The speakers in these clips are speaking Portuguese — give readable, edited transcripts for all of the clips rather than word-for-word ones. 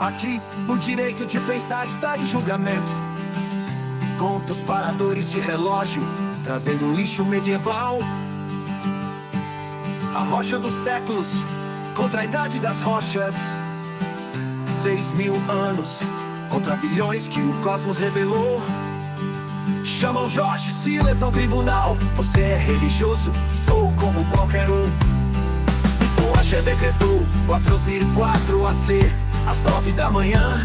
Aqui, o direito de pensar está em julgamento. Contra os paradores de relógio, trazendo lixo medieval. A rocha dos séculos, contra a idade das rochas. 6.000 anos, contra bilhões que o cosmos revelou. Chamam Jorge Silas ao tribunal. Você é religioso, sou como qualquer um. Boache decretou 4.004 AC, às 9 da manhã.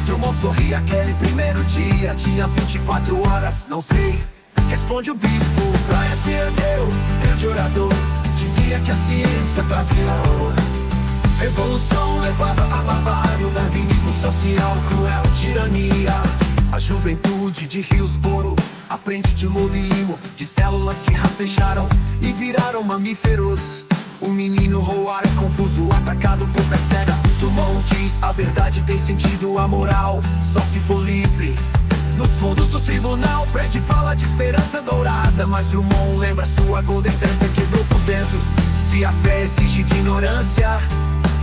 Drummond sorria aquele primeiro dia. Tinha 24 horas, não sei. Responde o bispo, Bryan se ergueu, grande orador. Dizia que a ciência trazia horror. Revolução levava a barbárie, o darwinismo social, cruel tirania. A juventude de Hillsborough aprende de lodo e limo, de células que rastejaram e viraram mamíferos. O menino Roar é confuso, atacado por fé cega. Drummond diz, a verdade tem sentido, a moral só se for livre. Nos fundos do tribunal, Brad fala de esperança dourada, mas Drummond lembra sua Golden Testa quebrou por dentro. Se a fé exige ignorância,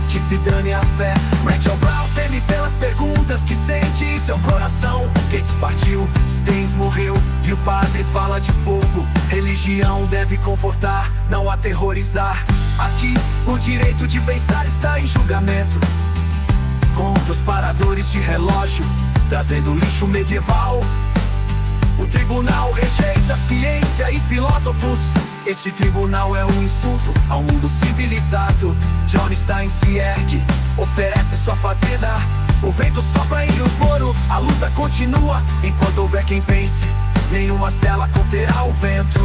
que se dane a fé. Rachel Brown teme pelas perguntas que sente em seu coração. Gates partiu, Staines morreu e o padre fala de fogo. Religião deve confortar, não aterrorizar. Aqui, o direito de pensar está em julgamento. Contra os paradores de relógio, trazendo lixo medieval. O tribunal rejeita ciência e filósofos. Este tribunal é um insulto ao mundo civilizado. John Stein se ergue, oferece sua fazenda. O vento sopra em Hillsborough, a luta continua. Enquanto houver quem pense, nenhuma cela conterá o vento.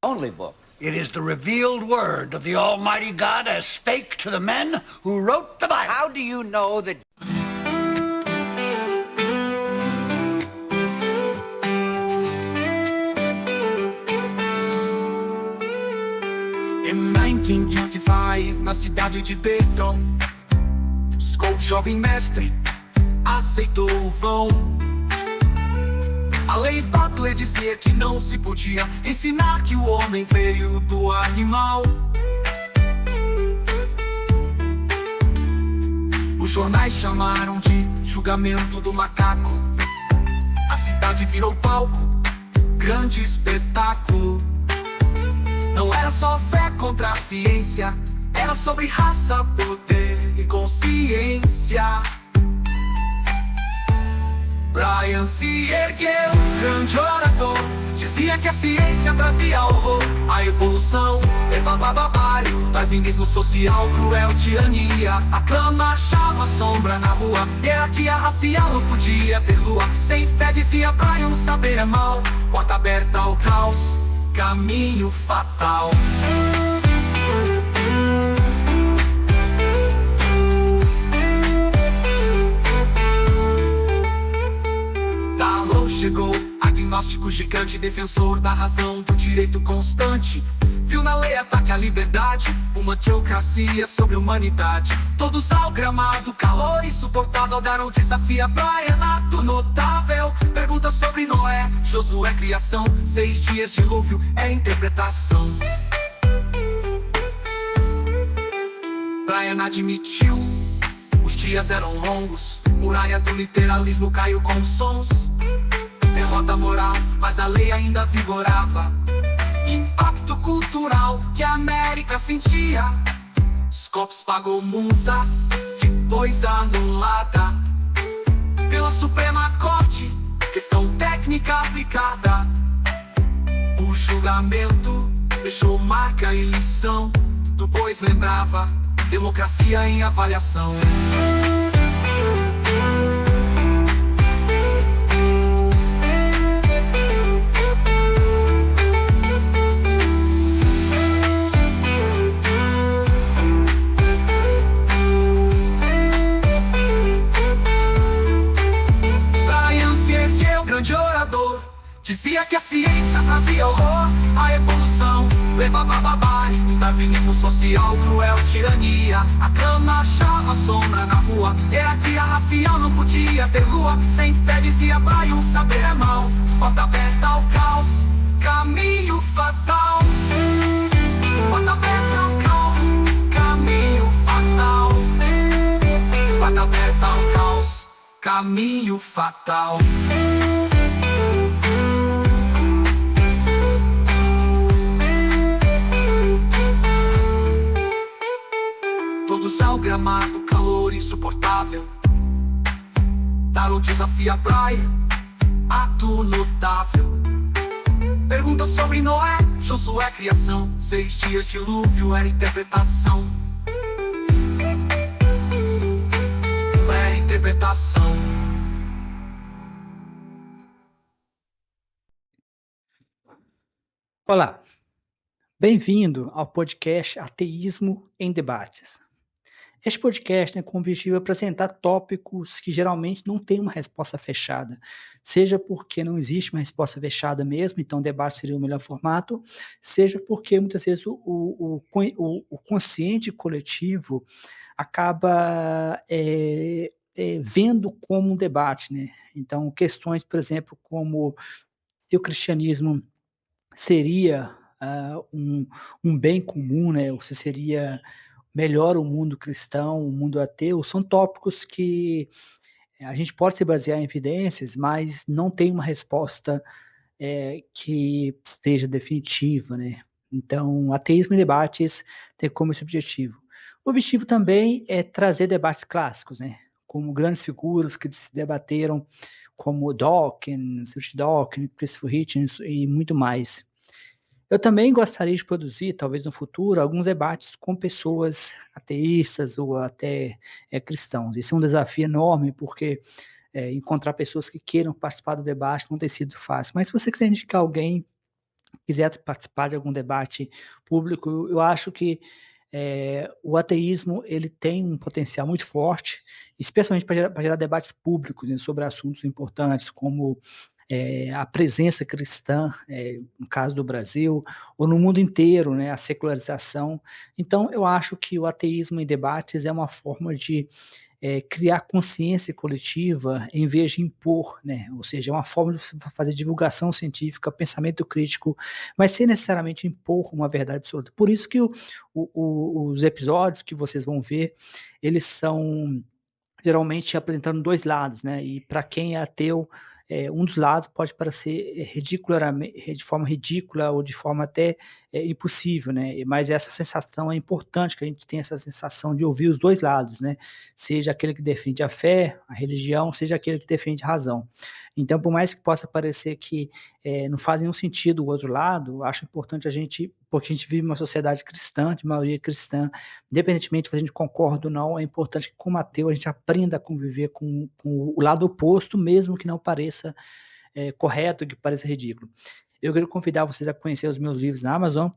Only book. It is the revealed word of the Almighty God as spake to the men who wrote the Bible. How do you know that? Em 1925, na cidade de Dayton, Scott, jovem mestre, aceitou o vão. A lei Butler dizia que não se podia ensinar que o homem veio do animal. Os jornais chamaram de julgamento do macaco. A cidade virou palco, grande espetáculo. Não era só fé contra a ciência, era sobre raça, poder e consciência. Bryan se ergueu, grande orador. Dizia que a ciência trazia horror. A evolução levava a barbárie, darwinismo social, cruel tirania. A clã achava sombra na rua, hierarquia racial não podia ter lua. Sem fé dizia Bryan, saber é mal. Porta aberta ao caos, caminho fatal. Chegou, agnóstico gigante, defensor da razão, do direito constante. Viu na lei ataque à liberdade, uma teocracia sobre a humanidade. Todos ao gramado, calor insuportável. Deram desafio a Bryan, ato notável. Pergunta sobre Noé, Josué, criação. 6 dias de dilúvio é interpretação. Bryan admitiu, os dias eram longos. Muralha do literalismo caiu com sons. Derrota moral, mas a lei ainda vigorava. Impacto cultural que a América sentia. Scopes pagou multa, depois anulada pela Suprema Corte, questão técnica aplicada. O julgamento deixou marca e lição. Du Bois lembrava, democracia em avaliação. Dizia que a ciência trazia horror. A evolução levava barbárie, darwinismo social, cruel tirania. A cama achava sombra na rua, hierarquia racial não podia ter lua. Sem fé dizia Brian, saber é mal, porta aberta ao caos, caminho fatal. Porta aberta ao caos, caminho fatal. Porta aberta ao caos, caminho fatal. Todos ao gramado, calor insuportável. Tarot desafia a praia, ato notável. Pergunta sobre Noé, Josué criação. 6 dias dilúvio era interpretação. É interpretação. Olá, bem-vindo ao podcast Ateísmo em Debates. Este podcast tem como objetivo apresentar tópicos que geralmente não têm uma resposta fechada, seja porque não existe uma resposta fechada mesmo, então o debate seria o melhor formato, seja porque muitas vezes o consciente coletivo acaba vendo como um debate, né? Então, questões, por exemplo, como se o cristianismo seria um bem comum, né? Ou se seria melhor o mundo cristão, o mundo ateu, são tópicos que a gente pode se basear em evidências, mas não tem uma resposta que esteja definitiva, né? Então, ateísmo em debates tem como esse objetivo. O objetivo também é trazer debates clássicos, né? Como grandes figuras que se debateram, como Dawkins, Richard Dawkins, Christopher Hitchens e muito mais. Eu também gostaria de produzir, talvez no futuro, alguns debates com pessoas ateístas ou até cristãos. Esse é um desafio enorme, porque encontrar pessoas que queiram participar do debate não tem sido fácil. Mas se você quiser indicar alguém, quiser participar de algum debate público, eu acho que o ateísmo ele tem um potencial muito forte, especialmente para gerar debates públicos, né, sobre assuntos importantes, como a presença cristã, no caso do Brasil, ou no mundo inteiro, né, a secularização. Então, eu acho que o ateísmo em debates é uma forma de criar consciência coletiva em vez de impor, né? Ou seja, é uma forma de fazer divulgação científica, pensamento crítico, mas sem necessariamente impor uma verdade absoluta. Por isso que os episódios que vocês vão ver, eles são geralmente apresentando dois lados, né? E para quem é ateu, um dos lados pode parecer de forma ridícula ou de forma até impossível, né? Mas essa sensação é importante, que a gente tenha essa sensação de ouvir os dois lados, né? Seja aquele que defende a fé, a religião, seja aquele que defende a razão. Então, por mais que possa parecer que não faz nenhum sentido o outro lado, acho importante porque a gente vive uma sociedade cristã, de maioria cristã, independentemente se a gente concorda ou não, é importante que, como ateu, a gente aprenda a conviver com o lado oposto, mesmo que não pareça correto, que pareça ridículo. Eu quero convidar vocês a conhecer os meus livros na Amazon.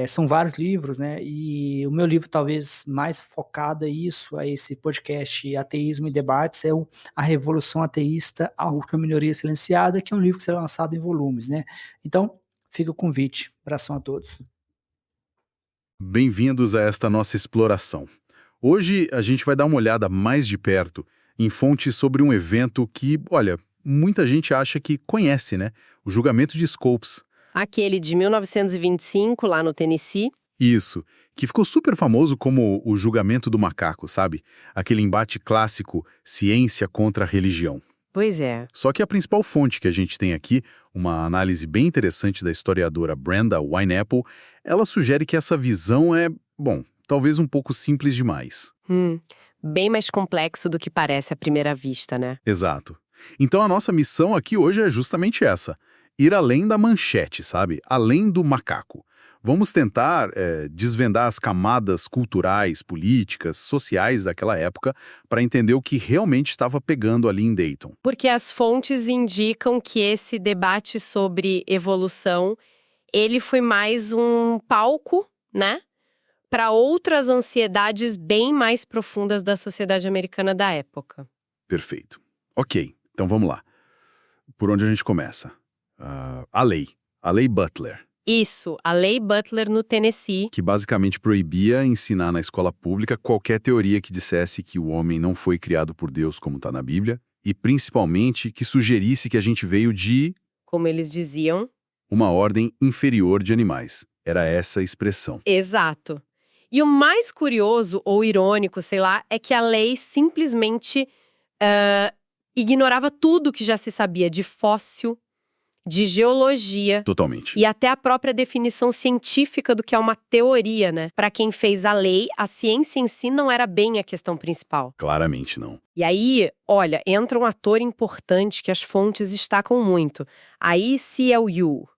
São vários livros, né? E o meu livro talvez mais focado a esse podcast Ateísmo e Debates, é A Revolução Ateísta, a última minoria silenciada, que é um livro que será lançado em volumes, né? Então, fica o convite. Abração a todos. Bem-vindos a esta nossa exploração. Hoje a gente vai dar uma olhada mais de perto em fontes sobre um evento que, olha, muita gente acha que conhece, né? O julgamento de Scopes. Aquele de 1925, lá no Tennessee. Isso, que ficou super famoso como o julgamento do macaco, sabe? Aquele embate clássico, ciência contra religião. Pois é. Só que a principal fonte que a gente tem aqui, uma análise bem interessante da historiadora Brenda Wineapple, ela sugere que essa visão é, bom, talvez um pouco simples demais. Bem mais complexo do que parece à primeira vista, né? Exato. Então a nossa missão aqui hoje é justamente essa. Ir além da manchete, sabe? Além do macaco. Vamos tentar desvendar as camadas culturais, políticas, sociais daquela época para entender o que realmente estava pegando ali em Dayton. Porque as fontes indicam que esse debate sobre evolução, ele foi mais um palco, né? Para outras ansiedades bem mais profundas da sociedade americana da época. Perfeito. Ok, então vamos lá. Por onde a gente começa? A lei Butler. Isso, a Lei Butler no Tennessee. Que basicamente proibia ensinar na escola pública qualquer teoria que dissesse que o homem não foi criado por Deus, como está na Bíblia, e principalmente que sugerisse que a gente veio de Como eles diziam. uma ordem inferior de animais. Era essa a expressão. Exato. E o mais curioso, ou irônico, sei lá, é que a lei simplesmente ignorava tudo que já se sabia de fóssil, de geologia Totalmente. e até a própria definição científica do que é uma teoria, né? Para quem fez a lei, a ciência em si não era bem a questão principal. Claramente não. E aí, olha, entra um ator importante que as fontes destacam muito. A ACLU,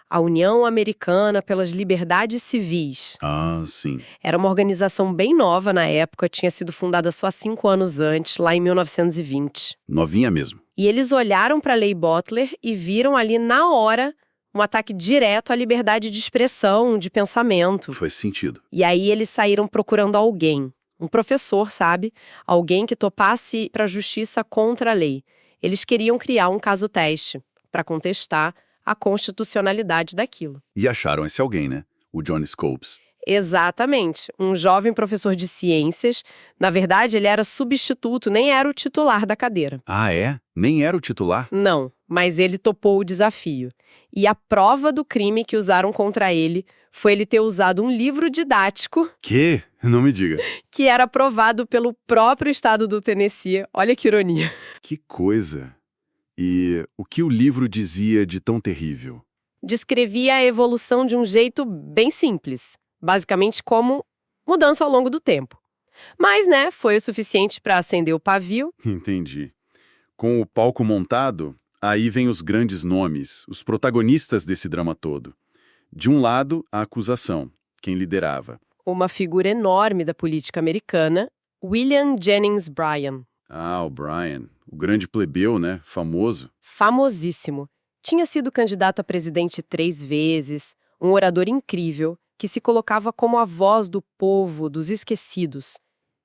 a União Americana pelas Liberdades Civis. Ah, sim. Era uma organização bem nova na época, tinha sido fundada só 5 anos antes, lá em 1920. Novinha mesmo. E eles olharam para a Lei Butler e viram ali na hora um ataque direto à liberdade de expressão, de pensamento. Faz sentido. E aí eles saíram procurando alguém, um professor, sabe? Alguém que topasse para a justiça contra a lei. Eles queriam criar um caso-teste para contestar a constitucionalidade daquilo. E acharam esse alguém, né? O John Scopes. Exatamente. Um jovem professor de ciências. Na verdade, ele era substituto, nem era o titular da cadeira. Ah, é? Nem era o titular? Não, mas ele topou o desafio. E a prova do crime que usaram contra ele foi ele ter usado um livro didático Que? Não me diga. que era aprovado pelo próprio estado do Tennessee. Olha que ironia. Que coisa. E o que o livro dizia de tão terrível? Descrevia a evolução de um jeito bem simples. Basicamente como mudança ao longo do tempo. Mas, né, foi o suficiente para acender o pavio. Entendi. Com o palco montado, aí vem os grandes nomes, os protagonistas desse drama todo. De um lado, a acusação, quem liderava. Uma figura enorme da política americana, William Jennings Bryan. Ah, o Bryan, o grande plebeu, né? Famoso. Famosíssimo. Tinha sido candidato a presidente 3 vezes, um orador incrível, que se colocava como a voz do povo, dos esquecidos.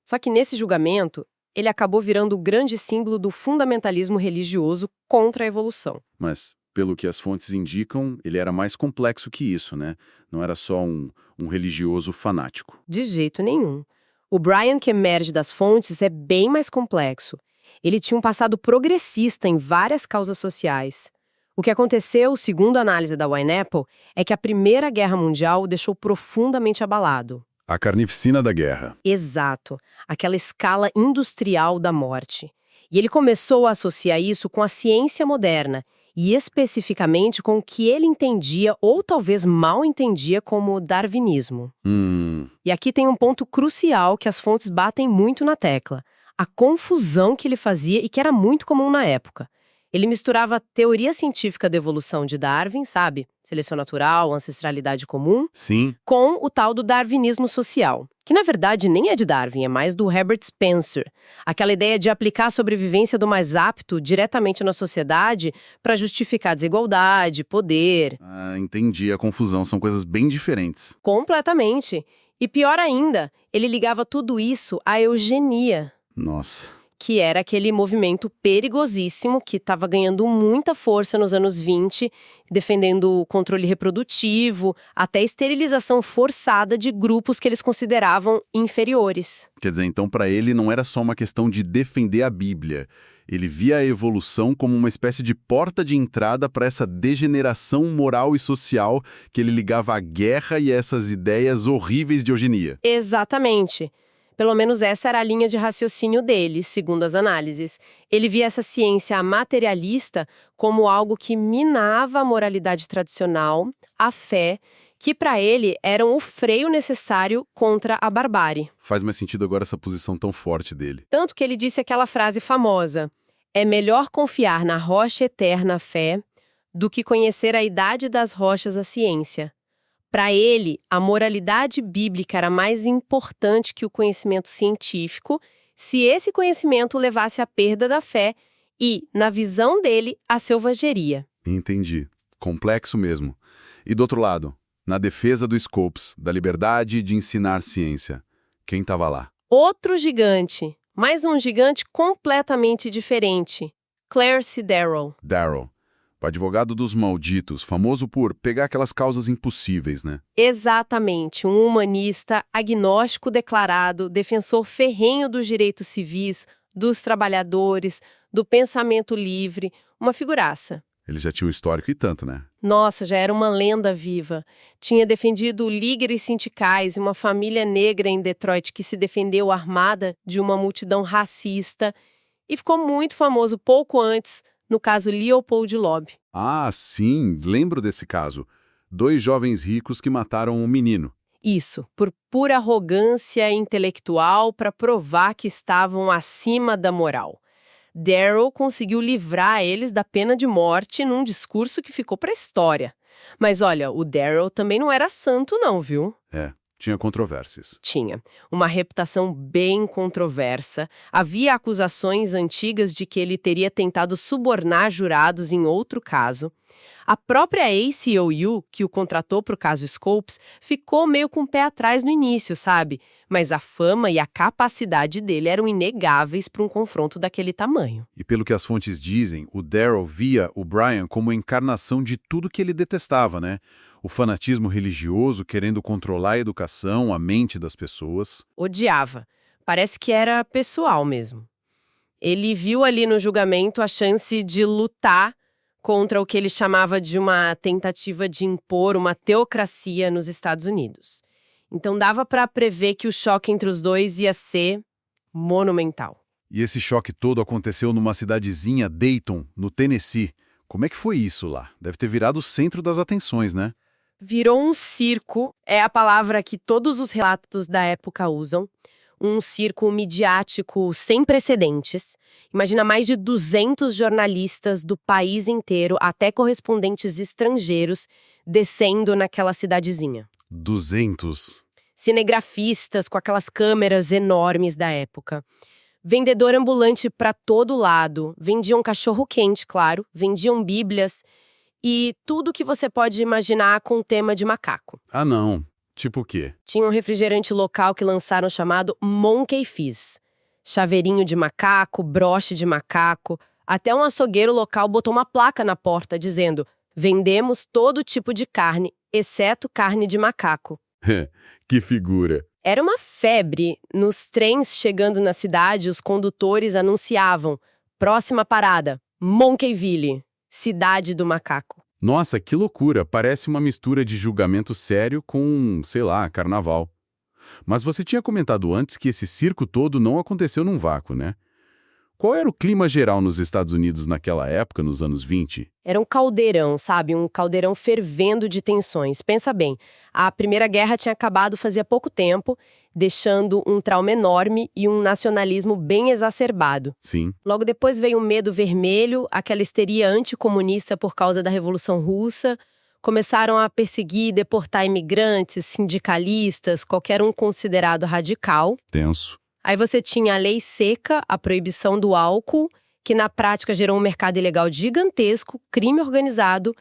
Só que nesse julgamento, ele acabou virando o grande símbolo do fundamentalismo religioso contra a evolução. Mas, pelo que as fontes indicam, ele era mais complexo que isso, né? Não era só um religioso fanático. De jeito nenhum. O Bryan que emerge das fontes é bem mais complexo. Ele tinha um passado progressista em várias causas sociais. O que aconteceu, segundo a análise da Wine-Apple, é que a Primeira Guerra Mundial o deixou profundamente abalado. A carnificina da guerra. Exato, aquela escala industrial da morte. E ele começou a associar isso com a ciência moderna, e especificamente com o que ele entendia, ou talvez mal entendia, como darwinismo. E aqui tem um ponto crucial que as fontes batem muito na tecla: a confusão que ele fazia e que era muito comum na época. Ele misturava a teoria científica da evolução de Darwin, sabe? Seleção natural, ancestralidade comum, Sim. com o tal do darwinismo social, que na verdade nem é de Darwin, é mais do Herbert Spencer. Aquela ideia de aplicar a sobrevivência do mais apto diretamente na sociedade para justificar desigualdade, poder. Ah, entendi a confusão, são coisas bem diferentes. Completamente. E pior ainda, ele ligava tudo isso à eugenia, Nossa. que era aquele movimento perigosíssimo que estava ganhando muita força nos anos 20, defendendo o controle reprodutivo, até a esterilização forçada de grupos que eles consideravam inferiores. Quer dizer, então para ele não era só uma questão de defender a Bíblia. Ele via a evolução como uma espécie de porta de entrada para essa degeneração moral e social que ele ligava à guerra e a essas ideias horríveis de eugenia. Exatamente. Pelo menos essa era a linha de raciocínio dele, segundo as análises. Ele via essa ciência materialista como algo que minava a moralidade tradicional, a fé, que para ele eram o freio necessário contra a barbárie. Faz mais sentido agora essa posição tão forte dele. Tanto que ele disse aquela frase famosa: é melhor confiar na rocha eterna a fé do que conhecer a idade das rochas a ciência. Para ele, a moralidade bíblica era mais importante que o conhecimento científico, se esse conhecimento levasse à perda da fé e, na visão dele, à selvageria. Entendi. Complexo mesmo. E do outro lado, na defesa do Scopes, da liberdade de ensinar ciência, quem estava lá? Outro gigante, mas um gigante completamente diferente: Claire Siderald. Darrow. O advogado dos malditos, famoso por pegar aquelas causas impossíveis, né? Exatamente, um humanista, agnóstico declarado, defensor ferrenho dos direitos civis, dos trabalhadores, do pensamento livre, uma figuraça. Ele já tinha um histórico e tanto, né? Nossa, já era uma lenda viva. Tinha defendido líderes sindicais e uma família negra em Detroit que se defendeu armada de uma multidão racista e ficou muito famoso pouco antes no caso Leopold Loeb. Ah, sim, lembro desse caso. 2 jovens ricos que mataram um menino. Isso, por pura arrogância intelectual para provar que estavam acima da moral. Darryl conseguiu livrar eles da pena de morte num discurso que ficou para a história. Mas olha, o Darryl também não era santo não, viu? Tinha controvérsias. Tinha. Uma reputação bem controversa. Havia acusações antigas de que ele teria tentado subornar jurados em outro caso. A própria ACLU, que o contratou para o caso Scopes, ficou meio com o pé atrás no início, sabe? Mas a fama e a capacidade dele eram inegáveis para um confronto daquele tamanho. E pelo que as fontes dizem, o Darryl via o Brian como a encarnação de tudo que ele detestava, né? O fanatismo religioso querendo controlar a educação, a mente das pessoas. Odiava. Parece que era pessoal mesmo. Ele viu ali no julgamento a chance de lutar contra o que ele chamava de uma tentativa de impor uma teocracia nos Estados Unidos. Então dava para prever que o choque entre os dois ia ser monumental. E esse choque todo aconteceu numa cidadezinha, Dayton, no Tennessee. Como é que foi isso lá? Deve ter virado o centro das atenções, né? Virou um circo, é a palavra que todos os relatos da época usam. Um circo midiático sem precedentes. Imagina mais de 200 jornalistas do país inteiro, até correspondentes estrangeiros, descendo naquela cidadezinha. 200. Cinegrafistas com aquelas câmeras enormes da época. Vendedor ambulante para todo lado. Vendiam cachorro-quente, claro. Vendiam bíblias. E tudo que você pode imaginar com tema de macaco. Ah, não. Tipo o quê? Tinha um refrigerante local que lançaram chamado Monkey Fizz. Chaveirinho de macaco, broche de macaco. Até um açougueiro local botou uma placa na porta dizendo: vendemos todo tipo de carne, exceto carne de macaco. Que figura. Era uma febre. Nos trens chegando na cidade, os condutores anunciavam: próxima parada, Monkeyville, cidade do macaco. Nossa, que loucura. Parece uma mistura de julgamento sério com, sei lá, carnaval. Mas você tinha comentado antes que esse circo todo não aconteceu num vácuo, né? Qual era o clima geral nos Estados Unidos naquela época, nos anos 20? Era um caldeirão, sabe? Um caldeirão fervendo de tensões. Pensa bem, a Primeira Guerra tinha acabado fazia pouco tempo, deixando um trauma enorme e um nacionalismo bem exacerbado. Sim. Logo depois veio o medo vermelho, aquela histeria anticomunista por causa da Revolução Russa. Começaram a perseguir e deportar imigrantes, sindicalistas, qualquer um considerado radical. Tenso. Aí você tinha a lei seca, a proibição do álcool, que na prática gerou um mercado ilegal gigantesco, crime organizado.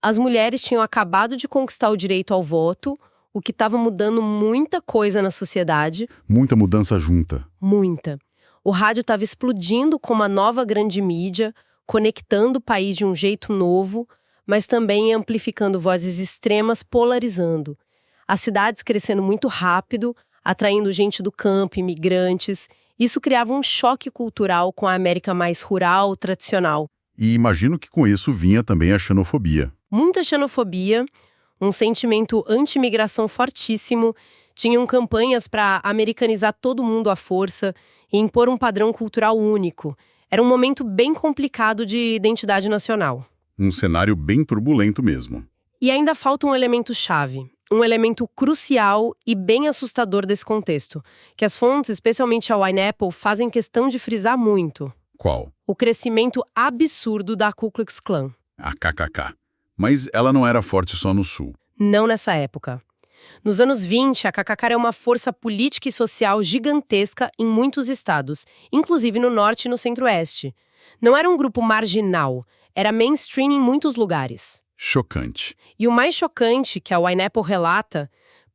As mulheres tinham acabado de conquistar o direito ao voto, o que estava mudando muita coisa na sociedade. Muita mudança junta. Muita. O rádio estava explodindo com uma nova grande mídia, conectando o país de um jeito novo, mas também amplificando vozes extremas, polarizando. As cidades crescendo muito rápido, atraindo gente do campo, imigrantes. Isso criava um choque cultural com a América mais rural, tradicional. E imagino que com isso vinha também a xenofobia. Muita xenofobia, um sentimento anti-imigração fortíssimo. Tinham campanhas para americanizar todo mundo à força e impor um padrão cultural único. Era um momento bem complicado de identidade nacional. Um cenário bem turbulento mesmo. E ainda falta um elemento chave. Um elemento crucial e bem assustador desse contexto, que as fontes, especialmente a Wine Apple, fazem questão de frisar muito. Qual? O crescimento absurdo da Ku Klux Klan. A KKK. Mas ela não era forte só no sul. Não nessa época. Nos anos 20, a KKK era uma força política e social gigantesca em muitos estados, inclusive no norte e no centro-oeste. Não era um grupo marginal, era mainstream em muitos lugares. Chocante. E o mais chocante, que a Wine Apple relata,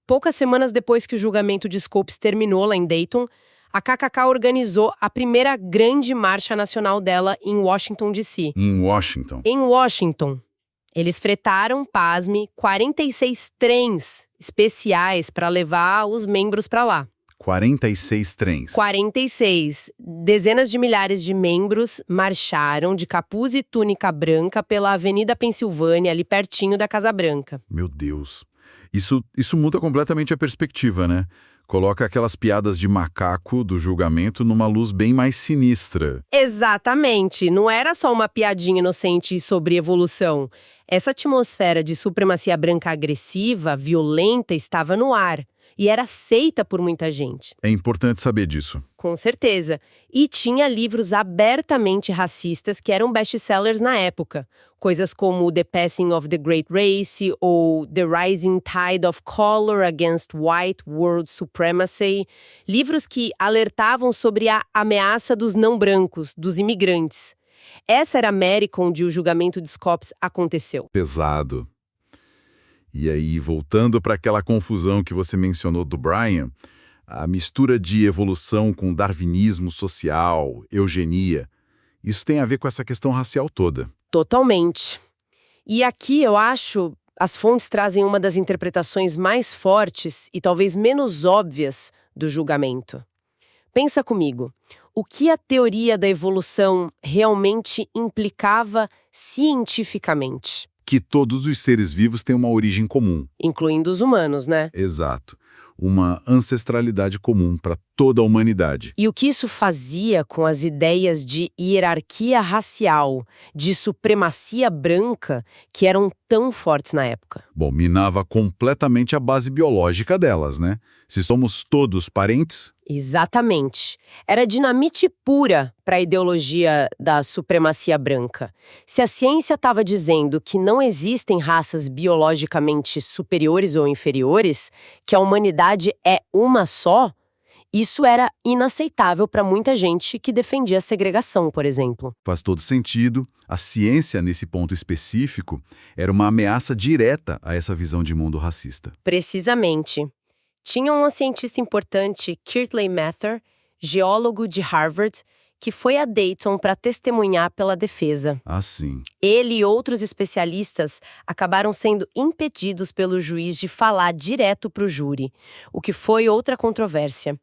poucas semanas depois que o julgamento de Scopes terminou lá em Dayton, a KKK organizou a primeira grande marcha nacional dela em Washington, D.C. Em Washington. Em Washington, eles fretaram, pasme, 46 trens especiais para levar os membros para lá. 46 trens. 46. Dezenas de milhares de membros marcharam de capuz e túnica branca pela Avenida Pensilvânia, ali pertinho da Casa Branca. Meu Deus. Isso muda completamente a perspectiva, né? Coloca aquelas piadas de macaco do julgamento numa luz bem mais sinistra. Exatamente. Não era só uma piadinha inocente sobre evolução. Essa atmosfera de supremacia branca agressiva, violenta, estava no ar. E era aceita por muita gente. É importante saber disso. Com certeza. E tinha livros abertamente racistas que eram best-sellers na época. Coisas como The Passing of the Great Race ou The Rising Tide of Color Against White World Supremacy. Livros que alertavam sobre a ameaça dos não-brancos, dos imigrantes. Essa era a América onde o julgamento de Scopes aconteceu. Pesado. E aí, voltando para aquela confusão que você mencionou do Bryan, a mistura de evolução com darwinismo social, eugenia, isso tem a ver com essa questão racial toda. Totalmente. E aqui, eu acho, as fontes trazem uma das interpretações mais fortes e talvez menos óbvias do julgamento. Pensa comigo, o que a teoria da evolução realmente implicava cientificamente? Que todos os seres vivos têm uma origem comum. Incluindo os humanos, né? Exato. Uma ancestralidade comum para toda a humanidade. E o que isso fazia com as ideias de hierarquia racial, de supremacia branca, que eram tão fortes na época? Bom, minava completamente a base biológica delas, né? Se somos todos parentes... Exatamente. Era dinamite pura para a ideologia da supremacia branca. Se a ciência estava dizendo que não existem raças biologicamente superiores ou inferiores, que a humanidade é uma só, isso era inaceitável para muita gente que defendia a segregação, por exemplo. Faz todo sentido. A ciência, nesse ponto específico, era uma ameaça direta a essa visão de mundo racista. Precisamente. Tinha um cientista importante, Kirtley Mather, geólogo de Harvard, que foi a Dayton para testemunhar pela defesa. Ah, sim. Ele e outros especialistas acabaram sendo impedidos pelo juiz de falar direto para o júri, o que foi outra controvérsia.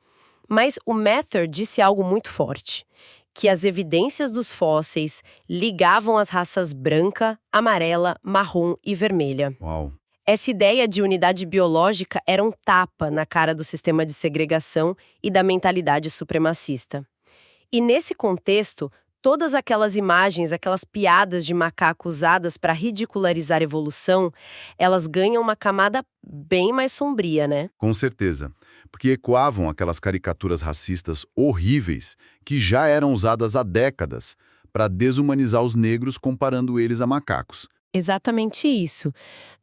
Mas o Mather disse algo muito forte, que as evidências dos fósseis ligavam as raças branca, amarela, marrom e vermelha. Uau. Essa ideia de unidade biológica era um tapa na cara do sistema de segregação e da mentalidade supremacista. E nesse contexto, todas aquelas imagens, aquelas piadas de macaco usadas para ridicularizar a evolução, elas ganham uma camada bem mais sombria, né? Com certeza. Porque ecoavam aquelas caricaturas racistas horríveis que já eram usadas há décadas para desumanizar os negros comparando eles a macacos. Exatamente isso.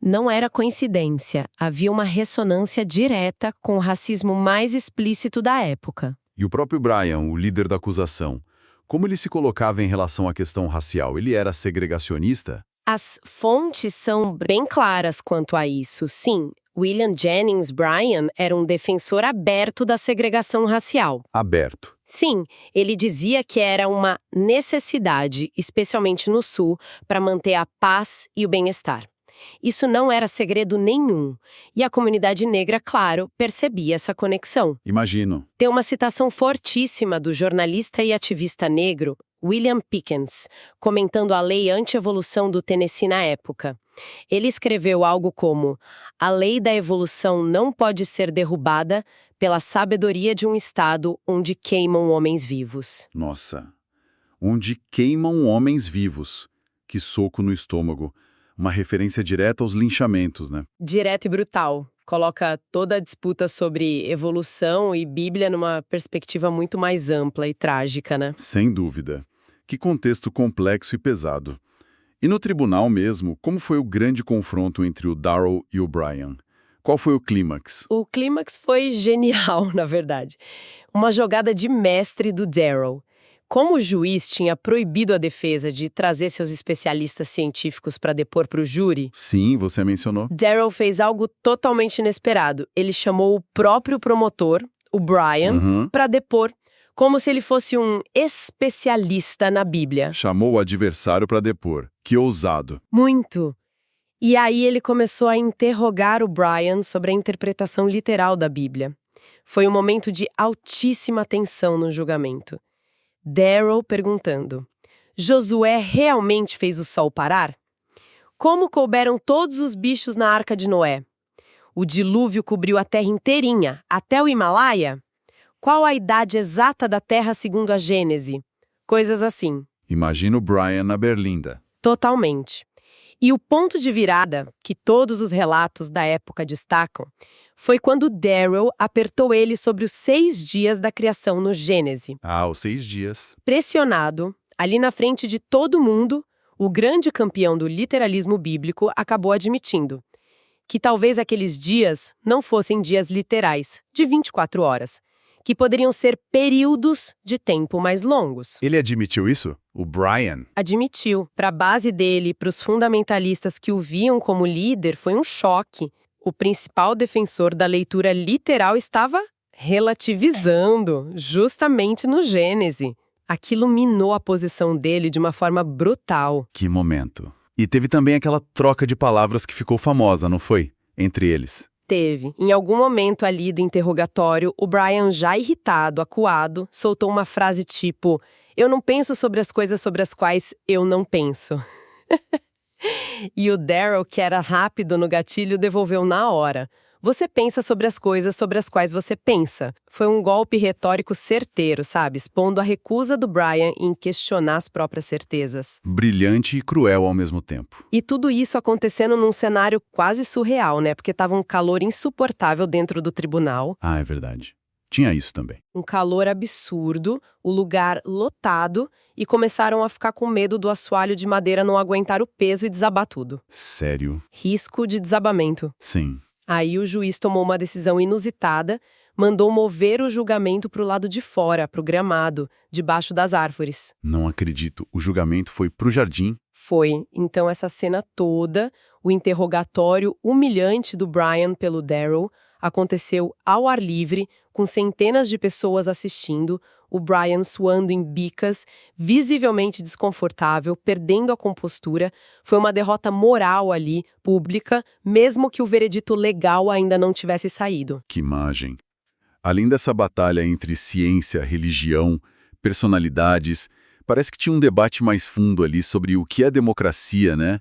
Não era coincidência. Havia uma ressonância direta com o racismo mais explícito da época. E o próprio Bryan, o líder da acusação, como ele se colocava em relação à questão racial? Ele era segregacionista? As fontes são bem claras quanto a isso. Sim, William Jennings Bryan era um defensor aberto da segregação racial. Aberto. Sim, ele dizia que era uma necessidade, especialmente no Sul, para manter a paz e o bem-estar. Isso não era segredo nenhum. E a comunidade negra, claro, percebia essa conexão. Imagino. Tem uma citação fortíssima do jornalista e ativista negro William Pickens, comentando a lei anti-evolução do Tennessee na época. Ele escreveu algo como: a lei da evolução não pode ser derrubada pela sabedoria de um estado onde queimam homens vivos. Nossa. Onde queimam homens vivos. Que soco no estômago. Uma referência direta aos linchamentos, né? Direto e brutal. Coloca toda a disputa sobre evolução e Bíblia numa perspectiva muito mais ampla e trágica, né? Sem dúvida. Que contexto complexo e pesado. E no tribunal mesmo, como foi o grande confronto entre o Darrow e o Bryan? Qual foi o clímax? O clímax foi genial, na verdade. Uma jogada de mestre do Darrow. Como o juiz tinha proibido a defesa de trazer seus especialistas científicos para depor para o júri... Sim, você mencionou. Darrow fez algo totalmente inesperado. Ele chamou o próprio promotor, o Bryan, para depor, como se ele fosse um especialista na Bíblia. Chamou o adversário para depor. Que ousado. Muito. E aí ele começou a interrogar o Brian sobre a interpretação literal da Bíblia. Foi um momento de altíssima tensão no julgamento. Darryl perguntando: Josué realmente fez o sol parar? Como couberam todos os bichos na arca de Noé? O dilúvio cobriu a terra inteirinha, até o Himalaia? Qual a idade exata da terra segundo a Gênese? Coisas assim. Imagina o Brian na berlinda. Totalmente. E o ponto de virada, que todos os relatos da época destacam, foi quando Darryl apertou ele sobre os 6 dias da criação no Gênese. Ah, os 6 dias. Pressionado, ali na frente de todo mundo, o grande campeão do literalismo bíblico acabou admitindo que talvez aqueles dias não fossem dias literais, de 24 horas, que poderiam ser períodos de tempo mais longos. Ele admitiu isso? O Brian? Admitiu. Para a base dele, para os fundamentalistas que o viam como líder, foi um choque. O principal defensor da leitura literal estava relativizando, justamente no Gênese. Aquilo minou a posição dele de uma forma brutal. Que momento. E teve também aquela troca de palavras que ficou famosa, não foi? Entre eles. Teve. Em algum momento ali do interrogatório, o Brian, já irritado, acuado, soltou uma frase tipo: eu não penso sobre as coisas sobre as quais eu não penso. E o Darryl, que era rápido no gatilho, devolveu na hora: você pensa sobre as coisas sobre as quais você pensa. Foi um golpe retórico certeiro, sabe? Expondo a recusa do Brian em questionar as próprias certezas. Brilhante e cruel ao mesmo tempo. E tudo isso acontecendo num cenário quase surreal, né? Porque tava um calor insuportável dentro do tribunal. Ah, é verdade. Tinha isso também. Um calor absurdo, o lugar lotado, e começaram a ficar com medo do assoalho de madeira não aguentar o peso e desabar tudo. Sério? Risco de desabamento. Sim. Aí o juiz tomou uma decisão inusitada, mandou mover o julgamento para o lado de fora, para o gramado, debaixo das árvores. Não acredito. O julgamento foi pro jardim. Foi. Então essa cena toda, o interrogatório humilhante do Brian pelo Darryl, aconteceu ao ar livre, com centenas de pessoas assistindo, o Brian suando em bicas, visivelmente desconfortável, perdendo a compostura. Foi uma derrota moral ali, pública, mesmo que o veredito legal ainda não tivesse saído. Que imagem. Além dessa batalha entre ciência, religião, personalidades, parece que tinha um debate mais fundo ali sobre o que é democracia, né?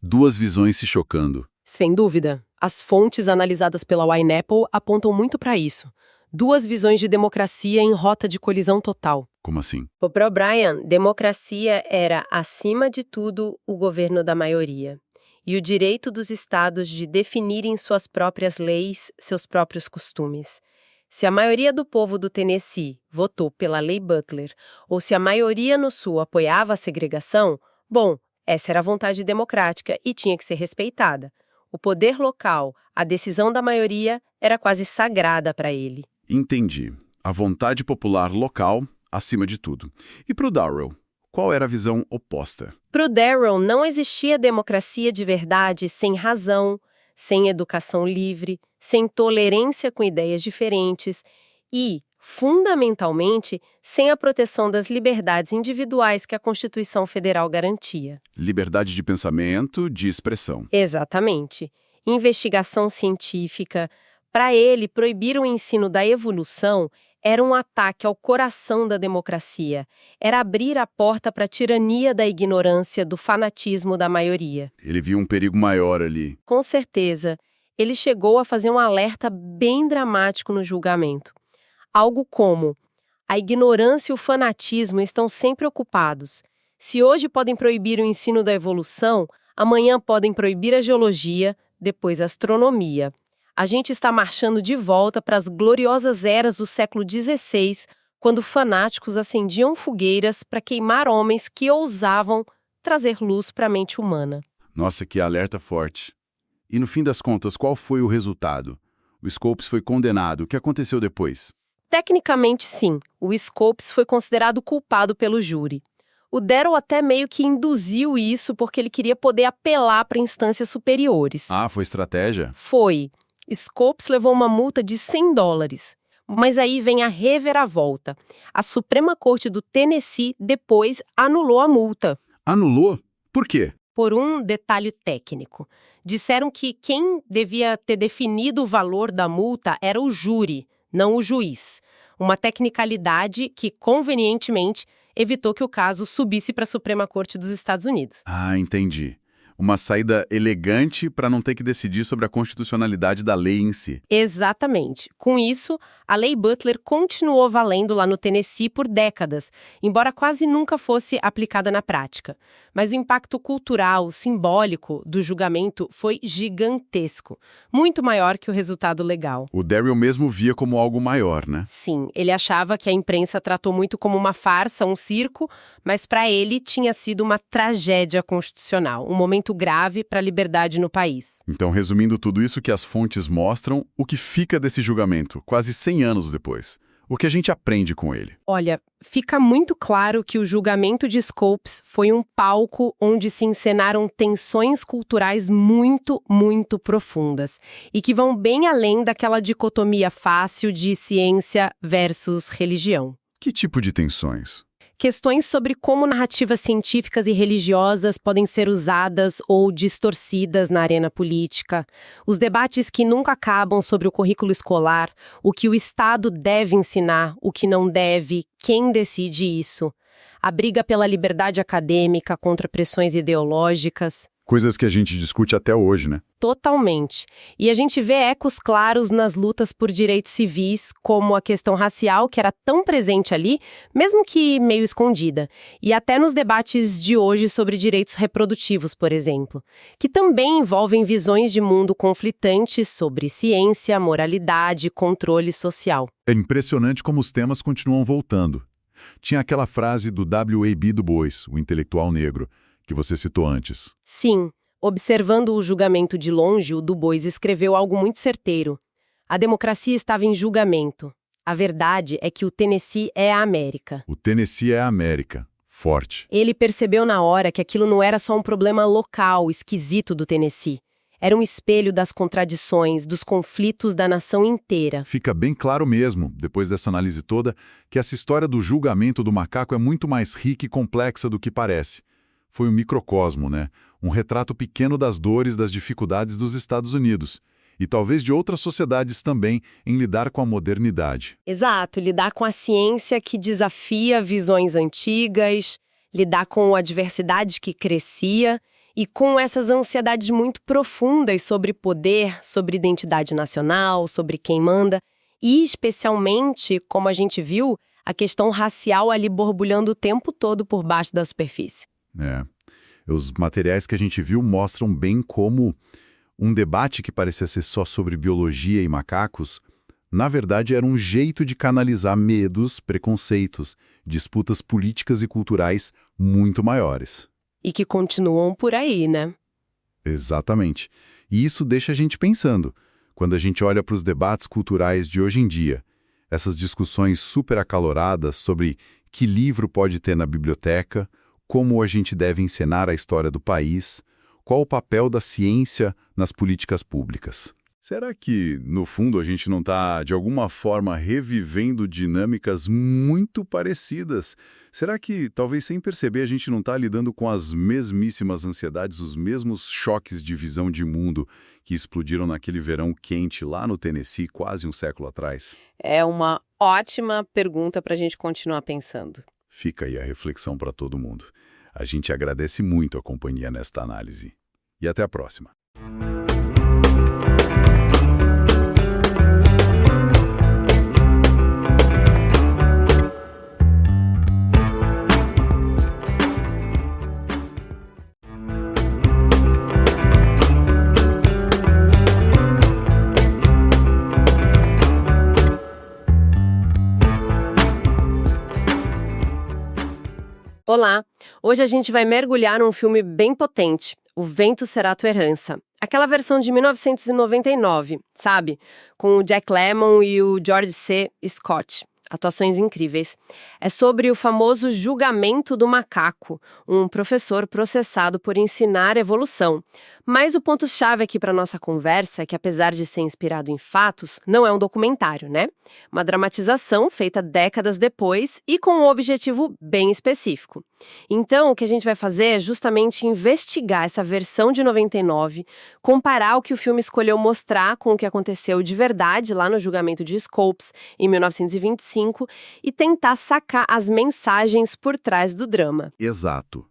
Duas visões se chocando. Sem dúvida. As fontes analisadas pela YNAPL apontam muito para isso. Duas visões de democracia em rota de colisão total. Como assim? Para o Brian, democracia era, acima de tudo, o governo da maioria. E o direito dos estados de definirem suas próprias leis, seus próprios costumes. Se a maioria do povo do Tennessee votou pela Lei Butler, ou se a maioria no Sul apoiava a segregação, bom, essa era a vontade democrática e tinha que ser respeitada. O poder local, a decisão da maioria, era quase sagrada para ele. Entendi. A vontade popular local, acima de tudo. E para o Darryl, qual era a visão oposta? Para o Darryl, não existia democracia de verdade sem razão, sem educação livre, sem tolerância com ideias diferentes e, fundamentalmente, sem a proteção das liberdades individuais que a Constituição Federal garantia. Liberdade de pensamento, de expressão. Exatamente. Investigação científica. Para ele, proibir o ensino da evolução era um ataque ao coração da democracia. Era abrir a porta para a tirania da ignorância, do fanatismo da maioria. Ele viu um perigo maior ali. Com certeza. Ele chegou a fazer um alerta bem dramático no julgamento. Algo como: a ignorância e o fanatismo estão sempre ocupados. Se hoje podem proibir o ensino da evolução, amanhã podem proibir a geologia, depois a astronomia. A gente está marchando de volta para as gloriosas eras do século XVI, quando fanáticos acendiam fogueiras para queimar homens que ousavam trazer luz para a mente humana. Nossa, que alerta forte. E no fim das contas, qual foi o resultado? O Scopes foi condenado. O que aconteceu depois? Tecnicamente, sim. O Scopes foi considerado culpado pelo júri. O Darryl até meio que induziu isso porque ele queria poder apelar para instâncias superiores. Ah, foi estratégia? Foi. Scopes levou uma multa de $100. Mas aí vem a reviravolta. A Suprema Corte do Tennessee depois anulou a multa. Anulou? Por quê? Por um detalhe técnico. Disseram que quem devia ter definido o valor da multa era o júri, não o juiz. Uma tecnicalidade que, convenientemente, evitou que o caso subisse para a Suprema Corte dos Estados Unidos. Ah, entendi. Uma saída elegante para não ter que decidir sobre a constitucionalidade da lei em si. Exatamente. Com isso, a Lei Butler continuou valendo lá no Tennessee por décadas, embora quase nunca fosse aplicada na prática. Mas o impacto cultural, simbólico do julgamento foi gigantesco, muito maior que o resultado legal. O Darryl mesmo via como algo maior, né? Sim, ele achava que a imprensa tratou muito como uma farsa, um circo, mas para ele tinha sido uma tragédia constitucional, um momento grave para a liberdade no país. Então, resumindo tudo isso que as fontes mostram, o que fica desse julgamento, quase 100 anos depois? O que a gente aprende com ele? Olha, fica muito claro que o julgamento de Scopes foi um palco onde se encenaram tensões culturais muito, muito profundas e que vão bem além daquela dicotomia fácil de ciência versus religião. Que tipo de tensões? Questões sobre como narrativas científicas e religiosas podem ser usadas ou distorcidas na arena política, os debates que nunca acabam sobre o currículo escolar, o que o Estado deve ensinar, o que não deve, quem decide isso, a briga pela liberdade acadêmica contra pressões ideológicas. Coisas que a gente discute até hoje, né? Totalmente. E a gente vê ecos claros nas lutas por direitos civis, como a questão racial, que era tão presente ali, mesmo que meio escondida. E até nos debates de hoje sobre direitos reprodutivos, por exemplo, que também envolvem visões de mundo conflitantes sobre ciência, moralidade e controle social. É impressionante como os temas continuam voltando. Tinha aquela frase do W.E.B. Du Bois, o intelectual negro, que você citou antes. Sim, observando o julgamento de longe, o Du Bois escreveu algo muito certeiro. A democracia estava em julgamento. A verdade é que o Tennessee é a América. O Tennessee é a América. Forte. Ele percebeu na hora que aquilo não era só um problema local, esquisito do Tennessee. Era um espelho das contradições, dos conflitos da nação inteira. Fica bem claro mesmo, depois dessa análise toda, que essa história do julgamento do macaco é muito mais rica e complexa do que parece. Foi um microcosmo, né? Um retrato pequeno das dores, das dificuldades dos Estados Unidos. E talvez de outras sociedades também em lidar com a modernidade. Exato, lidar com a ciência que desafia visões antigas, lidar com a diversidade que crescia e com essas ansiedades muito profundas sobre poder, sobre identidade nacional, sobre quem manda e, especialmente, como a gente viu, a questão racial ali borbulhando o tempo todo por baixo da superfície. Os materiais que a gente viu mostram bem como um debate que parecia ser só sobre biologia e macacos, na verdade era um jeito de canalizar medos, preconceitos, disputas políticas e culturais muito maiores. E que continuam por aí, né? Exatamente. E isso deixa a gente pensando, quando a gente olha para os debates culturais de hoje em dia, essas discussões super acaloradas sobre que livro pode ter na biblioteca, como a gente deve ensinar a história do país, qual o papel da ciência nas políticas públicas. Será que, no fundo, a gente não está, de alguma forma, revivendo dinâmicas muito parecidas? Será que, talvez sem perceber, a gente não está lidando com as mesmíssimas ansiedades, os mesmos choques de visão de mundo que explodiram naquele verão quente lá no Tennessee, quase um século atrás? É uma ótima pergunta para a gente continuar pensando. Fica aí a reflexão para todo mundo. A gente agradece muito a companhia nesta análise. E até a próxima. Olá! Hoje a gente vai mergulhar num filme bem potente, O Vento Será Tua Herança. Aquela versão de 1999, sabe? Com o Jack Lemmon e o George C. Scott. Atuações incríveis. É sobre o famoso julgamento do macaco, um professor processado por ensinar evolução. Mas o ponto-chave aqui para nossa conversa é que, apesar de ser inspirado em fatos, não é um documentário, né? Uma dramatização feita décadas depois e com um objetivo bem específico. Então, o que a gente vai fazer é justamente investigar essa versão de 99, comparar o que o filme escolheu mostrar com o que aconteceu de verdade lá no julgamento de Scopes, em 1925, e tentar sacar as mensagens por trás do drama. Exato.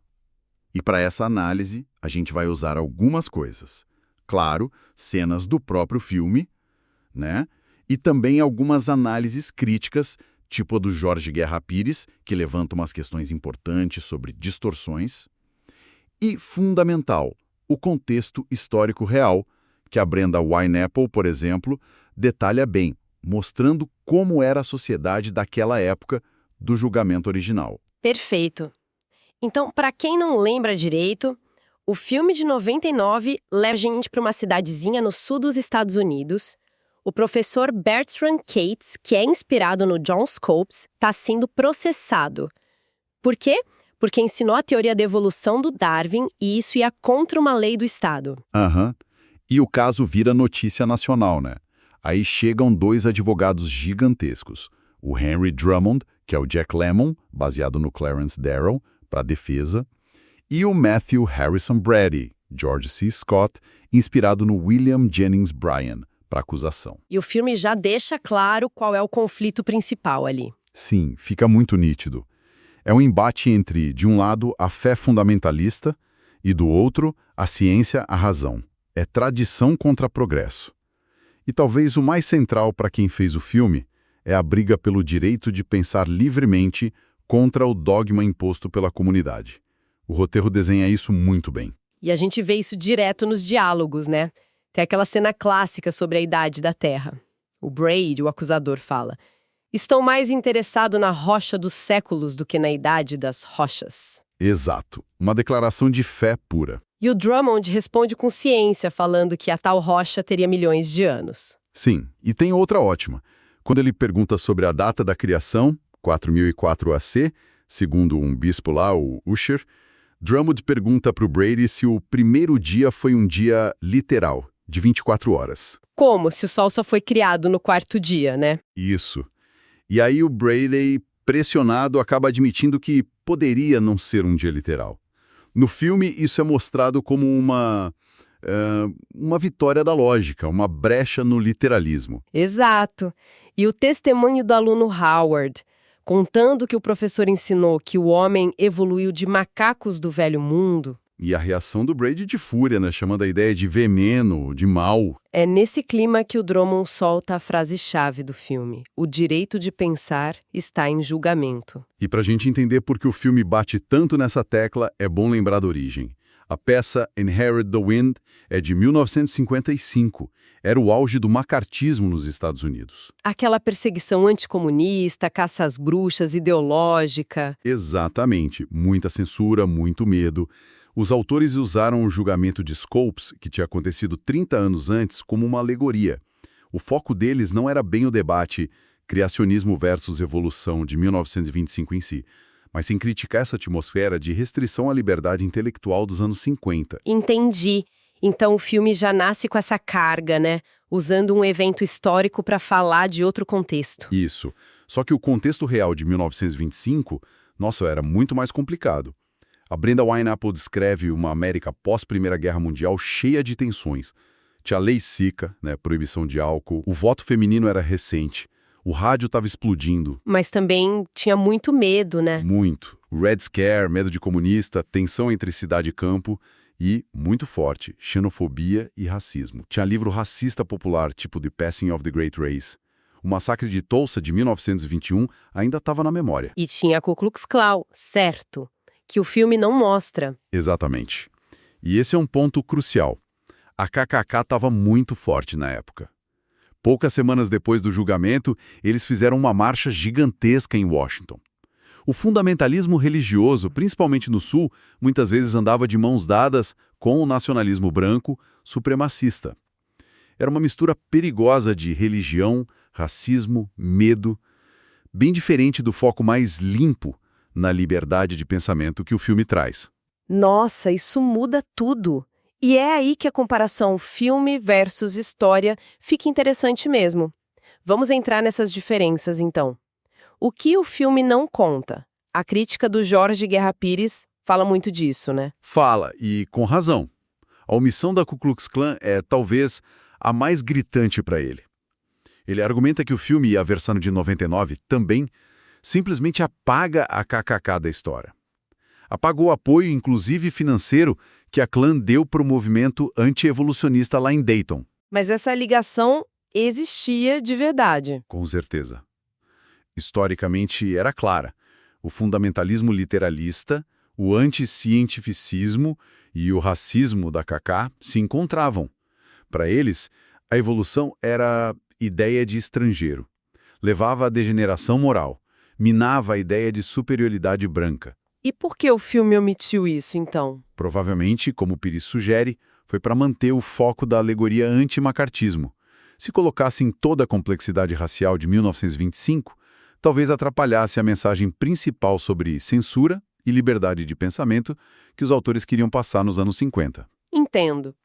E para essa análise, a gente vai usar algumas coisas. Claro, cenas do próprio filme, né? E também algumas análises críticas, tipo a do Jorge Guerra Pires, que levanta umas questões importantes sobre distorções. E, fundamental, o contexto histórico real, que a Brenda Wineapple, por exemplo, detalha bem, mostrando como era a sociedade daquela época do julgamento original. Perfeito. Então, para quem não lembra direito, o filme de 99 leva a gente para uma cidadezinha no sul dos Estados Unidos. O professor Bertram Cates, que é inspirado no John Scopes, está sendo processado. Por quê? Porque ensinou a teoria da evolução do Darwin e isso ia contra uma lei do Estado. Aham. E o caso vira notícia nacional, né? Aí chegam dois advogados gigantescos. O Henry Drummond, que é o Jack Lemmon, baseado no Clarence Darrow, para a defesa, e o Matthew Harrison Brady, George C. Scott, inspirado no William Jennings Bryan, para a acusação. E o filme já deixa claro qual é o conflito principal ali. Sim, fica muito nítido. É um embate entre, de um lado, a fé fundamentalista e, do outro, a ciência, a razão. É tradição contra progresso. E talvez o mais central para quem fez o filme é a briga pelo direito de pensar livremente contra o dogma imposto pela comunidade. O roteiro desenha isso muito bem. E a gente vê isso direto nos diálogos, né? Tem aquela cena clássica sobre a idade da Terra. O Brady, o acusador, fala: "Estou mais interessado na rocha dos séculos do que na idade das rochas." Exato. Uma declaração de fé pura. E o Drummond responde com ciência, falando que a tal rocha teria milhões de anos. Sim, e tem outra ótima. Quando ele pergunta sobre a data da criação, 4004 AC, segundo um bispo lá, o Ussher, Drummond pergunta para o Brady se o primeiro dia foi um dia literal, de 24 horas. Como se o Sol só foi criado no quarto dia, né? Isso. E aí o Brady, pressionado, acaba admitindo que poderia não ser um dia literal. No filme, isso é mostrado como uma vitória da lógica, uma brecha no literalismo. Exato. E o testemunho do aluno Howard, contando que o professor ensinou que o homem evoluiu de macacos do velho mundo. E a reação do Brady de fúria, né? Chamando a ideia de veneno, de mal. É nesse clima que o Drummond solta a frase-chave do filme: "O direito de pensar está em julgamento." E para a gente entender por que o filme bate tanto nessa tecla, é bom lembrar da origem. A peça Inherit the Wind é de 1955. Era o auge do macartismo nos Estados Unidos. Aquela perseguição anticomunista, caça às bruxas, ideológica. Exatamente. Muita censura, muito medo. Os autores usaram o julgamento de Scopes, que tinha acontecido 30 anos antes, como uma alegoria. O foco deles não era bem o debate criacionismo versus evolução de 1925 em si, mas em criticar essa atmosfera de restrição à liberdade intelectual dos anos 50. Entendi. Então o filme já nasce com essa carga, né? Usando um evento histórico para falar de outro contexto. Isso. Só que o contexto real de 1925, nossa, era muito mais complicado. A Brenda Wineapple descreve uma América pós-Primeira Guerra Mundial cheia de tensões. Tinha lei seca, né, proibição de álcool, o voto feminino era recente, o rádio estava explodindo. Mas também tinha muito medo, né? Muito. Red Scare, medo de comunista, tensão entre cidade e campo e, muito forte, xenofobia e racismo. Tinha livro racista popular, tipo The Passing of the Great Race. O massacre de Tulsa, de 1921, ainda estava na memória. E tinha a Ku Klux Klan, certo, que o filme não mostra. Exatamente. E esse é um ponto crucial. A KKK estava muito forte na época. Poucas semanas depois do julgamento, eles fizeram uma marcha gigantesca em Washington. O fundamentalismo religioso, principalmente no Sul, muitas vezes andava de mãos dadas com o nacionalismo branco supremacista. Era uma mistura perigosa de religião, racismo, medo, bem diferente do foco mais limpo na liberdade de pensamento que o filme traz. Nossa, isso muda tudo. E é aí que a comparação filme versus história fica interessante mesmo. Vamos entrar nessas diferenças, então. O que o filme não conta? A crítica do Jorge Guerra Pires fala muito disso, né? Fala, e com razão. A omissão da Ku Klux Klan é, talvez, a mais gritante para ele. Ele argumenta que o filme e a versão de 99 também simplesmente apaga a KKK da história. Apaga o apoio, inclusive financeiro, que a Klan deu para o movimento anti-evolucionista lá em Dayton. Mas essa ligação existia de verdade. Com certeza. Historicamente era clara. O fundamentalismo literalista, o anticientificismo e o racismo da KK se encontravam. Para eles, a evolução era ideia de estrangeiro. Levava à degeneração moral. Minava a ideia de superioridade branca. E por que o filme omitiu isso, então? Provavelmente, como Pires sugere, foi para manter o foco da alegoria anti-macartismo. Se colocassem toda a complexidade racial de 1925, talvez atrapalhasse a mensagem principal sobre censura e liberdade de pensamento que os autores queriam passar nos anos 50. Entendo.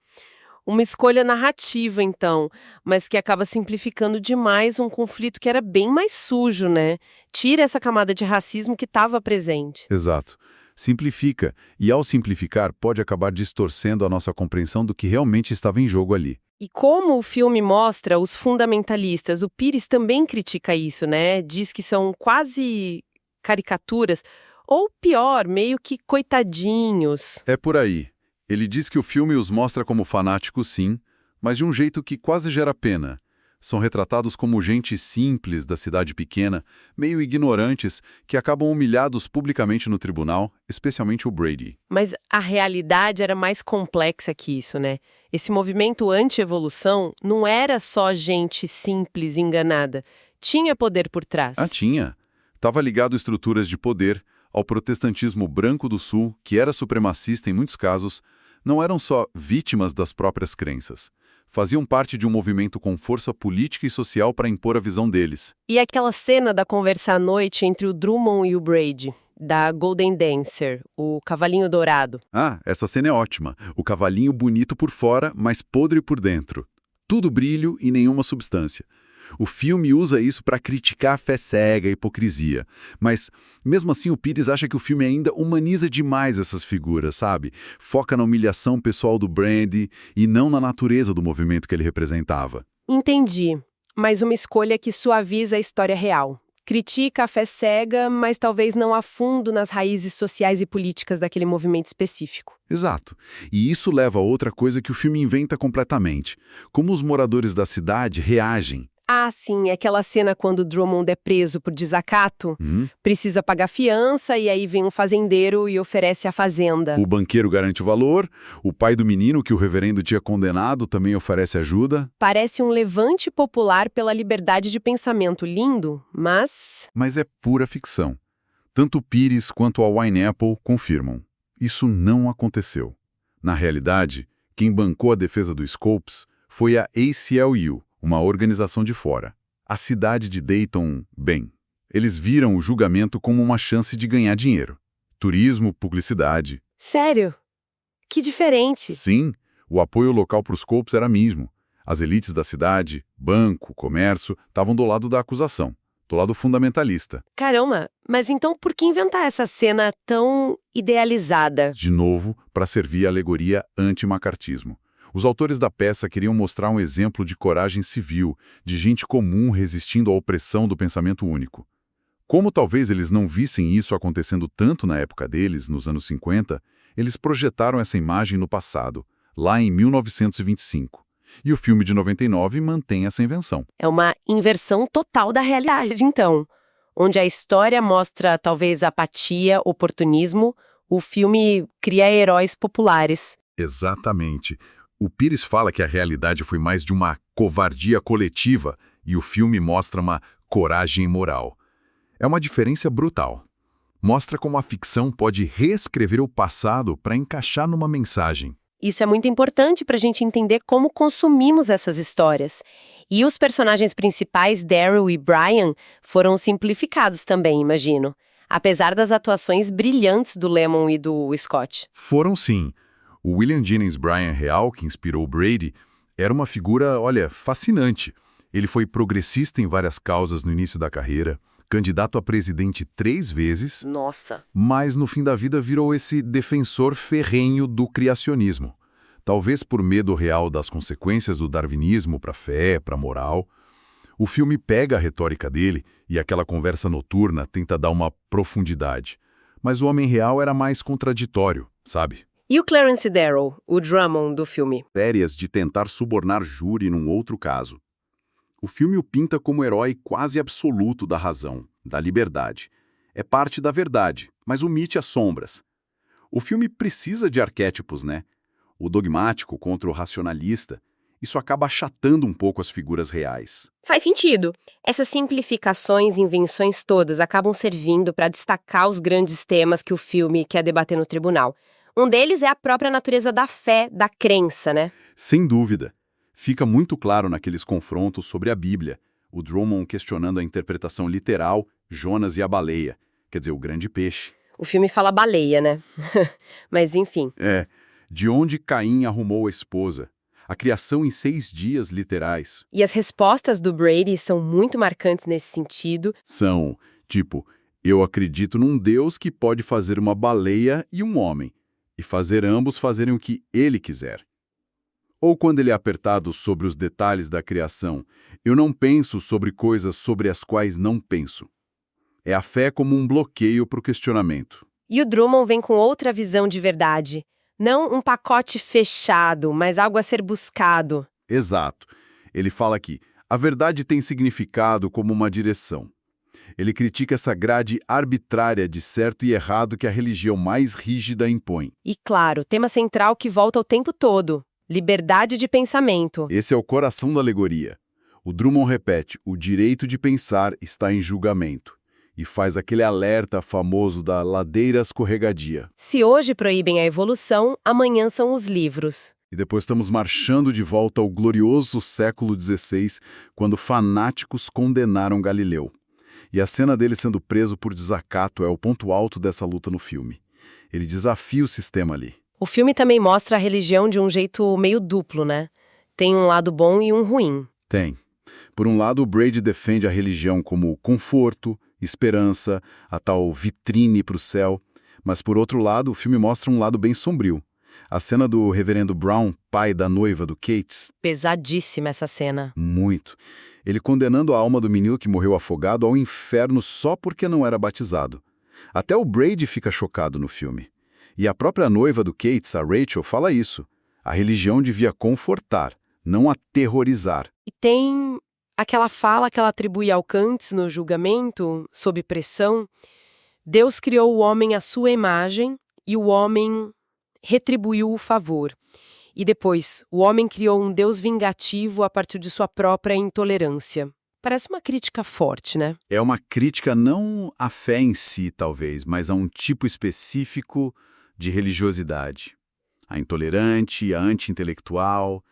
Uma escolha narrativa, então, mas que acaba simplificando demais um conflito que era bem mais sujo, né? Tira essa camada de racismo que estava presente. Exato. Simplifica, e ao simplificar pode acabar distorcendo a nossa compreensão do que realmente estava em jogo ali. E como o filme mostra os fundamentalistas, o Pires também critica isso, né? Diz que são quase caricaturas, ou pior, meio que coitadinhos. É por aí. Ele diz que o filme os mostra como fanáticos, sim, mas de um jeito que quase gera pena. São retratados como gente simples da cidade pequena, meio ignorantes, que acabam humilhados publicamente no tribunal, especialmente o Brady. Mas a realidade era mais complexa que isso, né? Esse movimento anti-evolução não era só gente simples enganada. Tinha poder por trás. Ah, tinha. Estava ligado a estruturas de poder, ao protestantismo branco do Sul, que era supremacista em muitos casos, não eram só vítimas das próprias crenças. Faziam parte de um movimento com força política e social para impor a visão deles. E aquela cena da conversa à noite entre o Drummond e o Brady, da Golden Dancer, o cavalinho dourado. Ah, essa cena é ótima. O cavalinho bonito por fora, mas podre por dentro. Tudo brilho e nenhuma substância. O filme usa isso para criticar a fé cega, a hipocrisia. Mas, mesmo assim, o Pires acha que o filme ainda humaniza demais essas figuras, sabe? Foca na humilhação pessoal do Brady e não na natureza do movimento que ele representava. Entendi. Mas uma escolha que suaviza a história real. Critica a fé cega, mas talvez não a fundo nas raízes sociais e políticas daquele movimento específico. Exato. E isso leva a outra coisa que o filme inventa completamente. Como os moradores da cidade reagem. Ah, sim, aquela cena quando o Drummond é preso por desacato, precisa pagar fiança e aí vem um fazendeiro e oferece a fazenda. O banqueiro garante o valor, o pai do menino que o reverendo tinha condenado também oferece ajuda. Parece um levante popular pela liberdade de pensamento lindo, mas... Mas é pura ficção. Tanto o Pires quanto a Wine-Apple confirmam. Isso não aconteceu. Na realidade, quem bancou a defesa do Scopes foi a ACLU, uma organização de fora. A cidade de Dayton, bem, eles viram o julgamento como uma chance de ganhar dinheiro. Turismo, publicidade. Sério? Que diferente. Sim, o apoio local para os Scopes era mesmo. As elites da cidade, banco, comércio, estavam do lado da acusação, do lado fundamentalista. Caramba, mas então por que inventar essa cena tão idealizada? De novo, para servir a alegoria anti-macartismo. Os autores da peça queriam mostrar um exemplo de coragem civil, de gente comum resistindo à opressão do pensamento único. Como talvez eles não vissem isso acontecendo tanto na época deles, nos anos 50, eles projetaram essa imagem no passado, lá em 1925. E o filme de 99 mantém essa invenção. É uma inversão total da realidade, então. Onde a história mostra talvez apatia, oportunismo, o filme cria heróis populares. Exatamente. O Pires fala que a realidade foi mais de uma covardia coletiva e o filme mostra uma coragem moral. É uma diferença brutal. Mostra como a ficção pode reescrever o passado para encaixar numa mensagem. Isso é muito importante para a gente entender como consumimos essas histórias. E os personagens principais, Daryl e Brian, foram simplificados também, imagino. Apesar das atuações brilhantes do Lemmon e do Scott. Foram sim. O William Jennings Bryan real, que inspirou Brady, era uma figura, olha, fascinante. Ele foi progressista em várias causas no início da carreira, candidato a presidente 3 vezes, Nossa. mas no fim da vida virou esse defensor ferrenho do criacionismo. Talvez por medo real das consequências do darwinismo para a fé, para a moral. O filme pega a retórica dele e aquela conversa noturna tenta dar uma profundidade. Mas o homem real era mais contraditório, sabe? E o Clarence Darrow, o Drummond do filme? Férias de tentar subornar júri num outro caso. O filme o pinta como herói quase absoluto da razão, da liberdade. É parte da verdade, mas omite as sombras. O filme precisa de arquétipos, né? O dogmático contra o racionalista. Isso acaba achatando um pouco as figuras reais. Faz sentido. Essas simplificações e invenções todas acabam servindo para destacar os grandes temas que o filme quer debater no tribunal. Um deles é a própria natureza da fé, da crença, né? Sem dúvida. Fica muito claro naqueles confrontos sobre a Bíblia, o Drummond questionando a interpretação literal, Jonas e a baleia, quer dizer, o grande peixe. O filme fala baleia, né? Mas enfim. De onde Caim arrumou a esposa. A criação em 6 dias literais. E as respostas do Brady são muito marcantes nesse sentido. São, tipo, eu acredito num Deus que pode fazer uma baleia e um homem, e fazer ambos fazerem o que ele quiser. Ou quando ele é apertado sobre os detalhes da criação, eu não penso sobre coisas sobre as quais não penso. É a fé como um bloqueio para o questionamento. E o Drummond vem com outra visão de verdade. Não um pacote fechado, mas algo a ser buscado. Exato. Ele fala que a verdade tem significado como uma direção. Ele critica essa grade arbitrária de certo e errado que a religião mais rígida impõe. E claro, tema central que volta o tempo todo. Liberdade de pensamento. Esse é o coração da alegoria. O Drummond repete, o direito de pensar está em julgamento. E faz aquele alerta famoso da ladeira escorregadia. Se hoje proíbem a evolução, amanhã são os livros. E depois estamos marchando de volta ao glorioso século XVI, quando fanáticos condenaram Galileu. E a cena dele sendo preso por desacato é o ponto alto dessa luta no filme. Ele desafia o sistema ali. O filme também mostra a religião de um jeito meio duplo, né? Tem um lado bom e um ruim. Tem. Por um lado, o Brady defende a religião como conforto, esperança, a tal vitrine para o céu. Mas, por outro lado, o filme mostra um lado bem sombrio. A cena do reverendo Brown, pai da noiva do Cates. Pesadíssima essa cena. Muito. Ele condenando a alma do menino que morreu afogado ao inferno só porque não era batizado. Até o Brady fica chocado no filme. E a própria noiva do Cates, a Rachel, fala isso. A religião devia confortar, não aterrorizar. E tem aquela fala que ela atribui ao Kant no julgamento, sob pressão. Deus criou o homem à sua imagem e o homem retribuiu o favor. E depois, o homem criou um Deus vingativo a partir de sua própria intolerância. Parece uma crítica forte, né? É uma crítica não à fé em si, talvez, mas a um tipo específico de religiosidade. A intolerante, a anti-intelectual,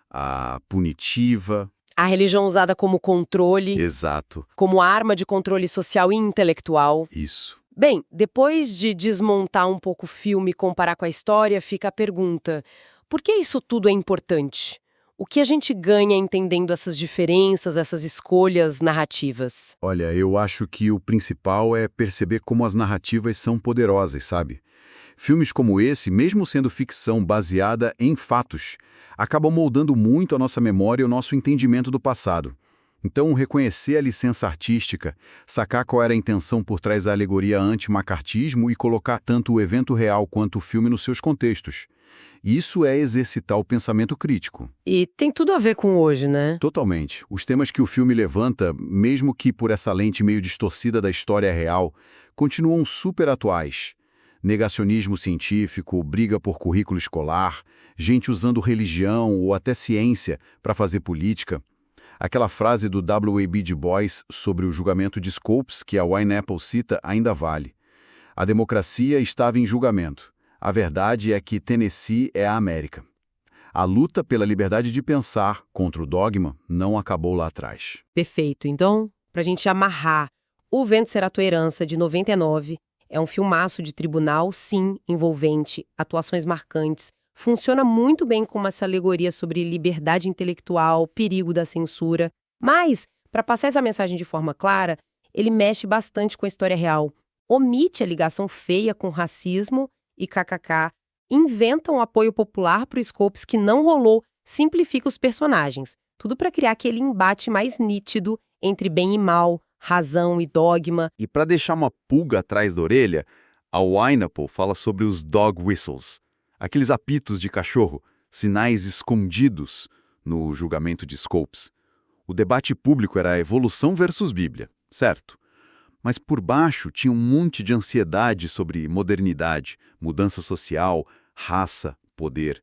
a punitiva. A religião usada como controle, Exato. como arma de controle social e intelectual. Isso. Bem, depois de desmontar um pouco o filme e comparar com a história, fica a pergunta: por que isso tudo é importante? O que a gente ganha entendendo essas diferenças, essas escolhas narrativas? Olha, eu acho que o principal é perceber como as narrativas são poderosas, sabe? Filmes como esse, mesmo sendo ficção baseada em fatos, acabam moldando muito a nossa memória e o nosso entendimento do passado. Então, reconhecer a licença artística, sacar qual era a intenção por trás da alegoria anti-macartismo e colocar tanto o evento real quanto o filme nos seus contextos. Isso é exercitar o pensamento crítico. E tem tudo a ver com hoje, né? Totalmente. Os temas que o filme levanta, mesmo que por essa lente meio distorcida da história real, continuam super atuais. Negacionismo científico, briga por currículo escolar, gente usando religião ou até ciência para fazer política. Aquela frase do W.A.B. Du Bois sobre o julgamento de Scopes, que a Wine-Apple cita, ainda vale. A democracia estava em julgamento. A verdade é que Tennessee é a América. A luta pela liberdade de pensar contra o dogma não acabou lá atrás. Perfeito. Então, pra gente amarrar, O Vento Será Tua Herança, de 99, é um filmaço de tribunal, sim, envolvente, atuações marcantes, funciona muito bem como essa alegoria sobre liberdade intelectual, perigo da censura. Mas, para passar essa mensagem de forma clara, ele mexe bastante com a história real. Omite a ligação feia com racismo e kkk, inventa um apoio popular para o Scopes que não rolou, simplifica os personagens. Tudo para criar aquele embate mais nítido entre bem e mal, razão e dogma. E para deixar uma pulga atrás da orelha, a Wineapple fala sobre os dog whistles, aqueles apitos de cachorro, sinais escondidos no julgamento de Scopes. O debate público era a evolução versus Bíblia, certo? Mas por baixo tinha um monte de ansiedade sobre modernidade, mudança social, raça, poder.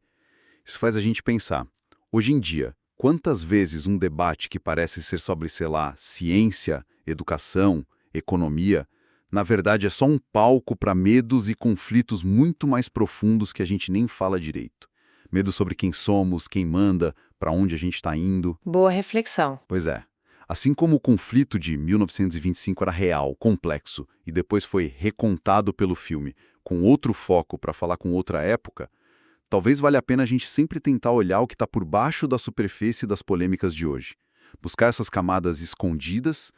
Isso faz a gente pensar. Hoje em dia, quantas vezes um debate que parece ser sobre, sei lá, ciência, educação, economia, na verdade é só um palco para medos e conflitos muito mais profundos que a gente nem fala direito. Medo sobre quem somos, quem manda, para onde a gente está indo. Boa reflexão. Pois é. Assim como o conflito de 1925 era real, complexo, e depois foi recontado pelo filme com outro foco para falar com outra época, talvez valha a pena a gente sempre tentar olhar o que está por baixo da superfície das polêmicas de hoje. Buscar essas camadas escondidas